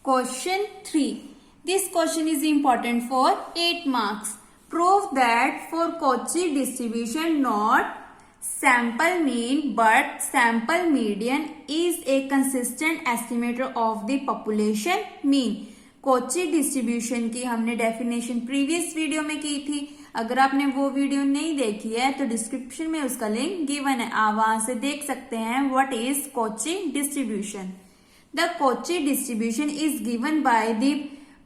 Question 3. This question is important for 8 marks. Prove that for Cauchy distribution not sample mean but sample median is a consistent estimator of the population mean. Cauchy distribution की हमने definition previous video में की थी. अगर आपने वो video नहीं देखी है तो डिस्क्रिप्शन में उसका लिंक गिवन है, आप वहां से देख सकते हैं. What is Cauchy distribution? The Cauchy distribution is given by the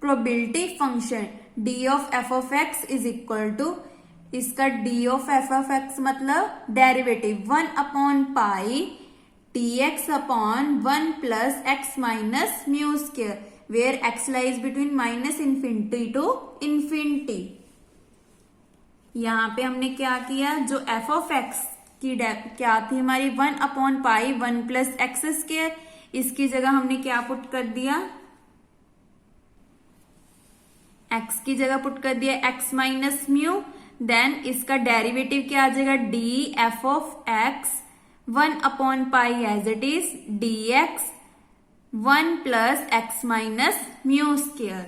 probability function d of f of x is equal to, इसका d of f of x मतलब derivative 1 upon pi dx upon 1 plus x minus mu square, where x lies between minus infinity to infinity. यहाँ पे हमने क्या किया, जो f of x की क्या थी हमारी 1 अपॉन पाई 1 प्लस एक्स स्क्वायर, इसकी जगह हमने क्या पुट कर दिया, x की जगह पुट कर दिया x माइनस म्यू. देन इसका डेरिवेटिव क्या आ जाएगा, D F of X 1 upon pi as it is D X 1 plus X minus mu square.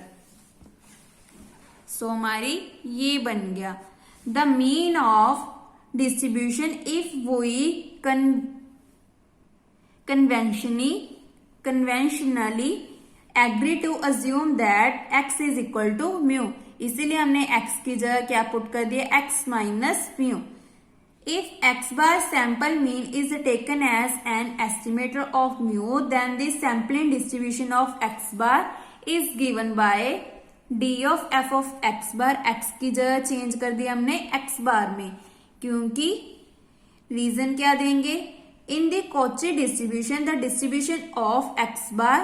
So हमारी ये बन गया the mean of distribution if we conventionally agree to assume that x is equal to mu. इसीलिए हमने x की जगह क्या put कर दिया, x minus mu. If x bar sample mean is taken as an estimator of mu, then the sampling distribution of x bar is given by d of f of x bar. x की जगह change कर दिया हमने x बार में, क्योंकि reason क्या देंगे, in the Cauchy distribution the distribution of x bar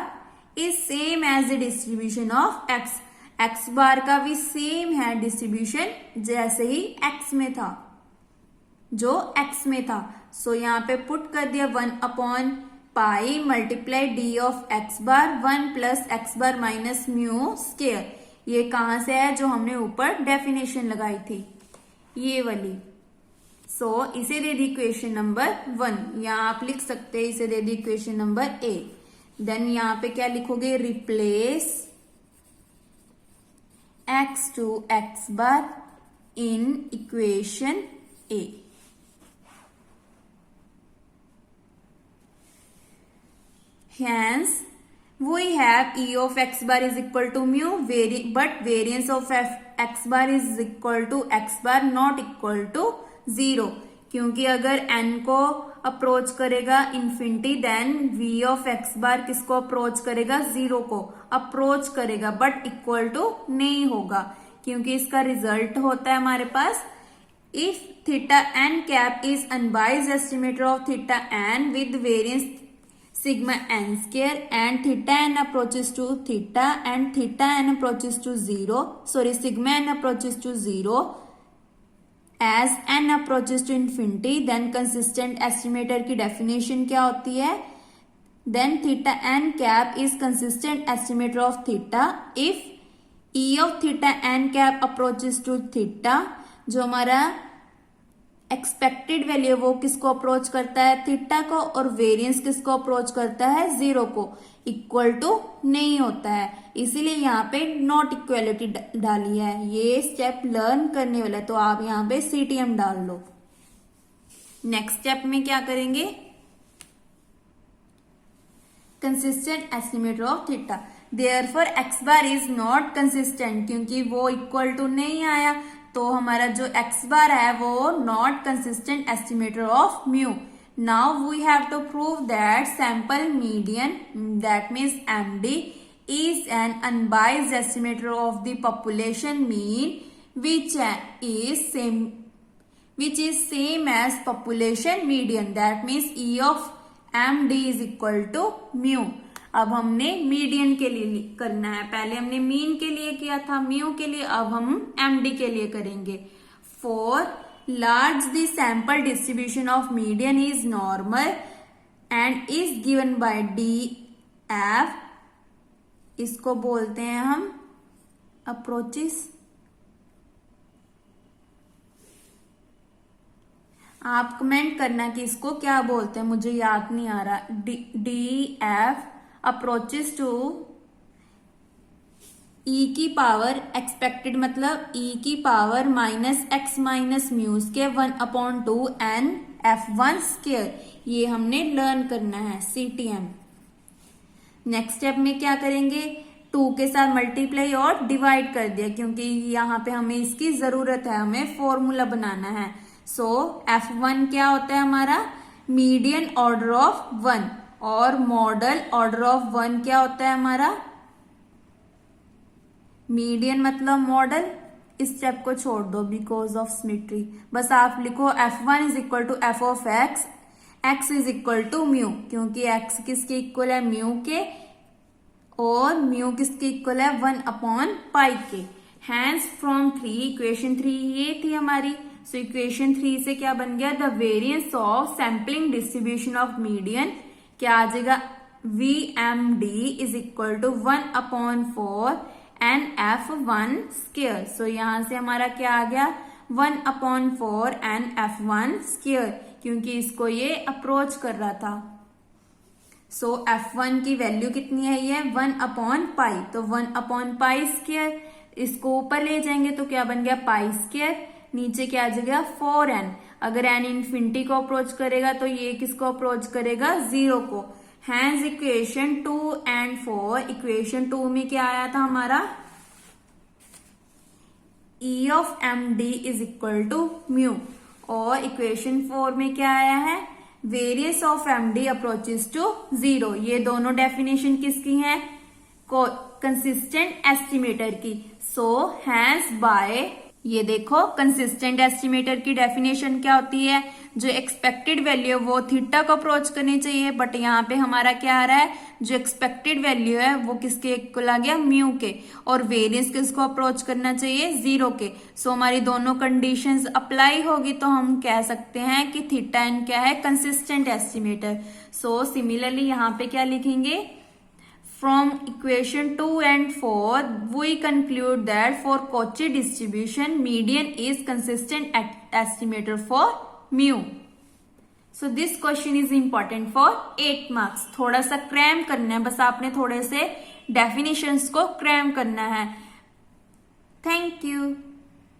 is same as the distribution of x. x bar का भी सेम है डिस्ट्रीब्यूशन जैसे ही x में था, जो x में था. सो यहाँ पे पुट कर दिया 1 upon pi multiply D of x bar 1 plus x bar minus mu square. ये कहां से है, जो हमने ऊपर डेफिनेशन लगाई थी, ये वाली. सो इसे दे दी इक्वेशन नंबर 1. यहाँ आप लिख सकते हैं इसे दे दी इक्वेशन नंबर ए. देन यहाँ पे क्या लिखोगे, replace x to X bar in equation A. Hence we have e of x bar is equal to mu, but variance of x bar is equal to x bar not equal to 0. क्योंकि अगर n को approach करेगा infinity, then v of x bar किसको approach करेगा, 0 को approach करेगा, but equal to नहीं होगा, क्योंकि इसका रिजल्ट होता है हमारे पास if theta n cap is unbiased estimator of theta n with variance sigma n square and theta n approaches to theta and theta n approaches to 0, sorry sigma n approaches to 0 as n approaches to infinity. then consistent estimator की definition क्या होती है, then theta n cap is consistent estimator of theta if e of theta n cap approaches to theta. जो हमारा expected value वो किसको approach करता है, थीटा को, और वेरिएंस किसको अप्रोच करता है, 0 को, इक्वल टू नहीं होता है. इसीलिए यहाँ पे नॉट इक्वलिटी डाली है. ये स्टेप लर्न करने वाला है, तो आप यहाँ पे CTM डाल लो. नेक्स्ट स्टेप में क्या करेंगे, consistent estimator of theta. Therefore x bar is not consistent, क्योंकि वो इक्वल टू नहीं आया, तो हमारा जो x बार है वो not consistent estimator of mu. Now we have to prove that sample median, that means MD, is an unbiased estimator of the population mean which is same as population median. That means E of MD is equal to mu. अब हमने median के लिए करना है, पहले हमने mean के लिए किया था, म्यू के लिए, अब हम MD के लिए करेंगे. For large the sample distribution of median is normal and is given by DF. इसको बोलते हैं हम अप्रोचेस. आप कमेंट करना कि इसको क्या बोलते हैं, मुझे याद नहीं आ रहा. DF approaches to ई की पावर एक्सपेक्टेड मतलब ई की power minus x minus mu के 1/2 एन F1 स्क्वायर, ये हमने लर्न करना है CTM। नेक्स्ट स्टेप में क्या करेंगे, 2 के साथ मल्टीप्लाई और डिवाइड कर दिया क्योंकि यहाँ पे हमें इसकी जरूरत है, हमें फॉर्मूला बनाना है। सो F1 क्या होता है हमारा, मीडियन ऑर्डर ऑफ 1, और मॉडल ऑर्डर ऑफ 1 क्या होता है हमारा, मीडियन मतलब मॉडल। इस स्टेप को छोड़ दो बिकॉज ऑफ सिमेट्री, बस आप लिखो F1 is equal to F of x is equal to mu, क्योंकि एक्स किसके इक्वल है, म्यू के, और म्यू किसके इक्वल है, 1/पाई के। हैंस फ्रॉम 3, इक्वेशन 3 ये थी हमारी। सो इक्वेशन 3 से क्या बन गया, the variance of sampling distribution of median क्या आ जाएगा, VMD is equal to 1/4 N F1 square. So यहां से हमारा क्या आ गया, 1/4 एन F1 स्क्वायर, क्योंकि इसको ये अप्रोच कर रहा था। सो F1 की वैल्यू कितनी है, ये 1/पाई, तो 1/पाई स्क्वायर, इसको ऊपर ले जाएंगे तो क्या बन गया, पाई स्क्वायर, नीचे क्या आ जाएगा 4n। अगर n इन्फिनिटी को अप्रोच करेगा तो ये किसको अप्रोच करेगा, 0 को। हैंस इक्वेशन 2 एंड 4, इक्वेशन 2 में क्या आया था हमारा, E of MD is equal to mu, और इक्वेशन 4 में क्या आया है, variance of MD approaches to 0। ये दोनों डेफिनेशन किसकी हैं, कंसिस्टेंट एस्टिमेटर की। सो हैंस बाय, ये देखो कंसिस्टेंट एस्टिमेटर की डेफिनेशन क्या होती है, जो एक्सपेक्टेड वैल्यू है वो थीटा को अप्रोच करनी चाहिए, बट यहाँ पे हमारा क्या आ रहा है, जो एक्सपेक्टेड वैल्यू है वो किसके इक्वल आ गया, म्यू के, और वेरियंस किसको अप्रोच करना चाहिए, 0 के। सो हमारी दोनों कंडीशंस अप्लाई होगी तो हम कह सकते हैं कि थीटा एन क्या है, कंसिस्टेंट एस्टिमेटर। सो सिमिलरली यहाँ पे क्या लिखेंगे, from equation 2 and 4 we conclude that for Cauchy distribution median is consistent estimator for mu. So this question is important for 8 marks. थोड़ा सा क्रैम करना है, बस आपने थोड़े से डेफिनेशंस को क्रैम करना है। Thank you.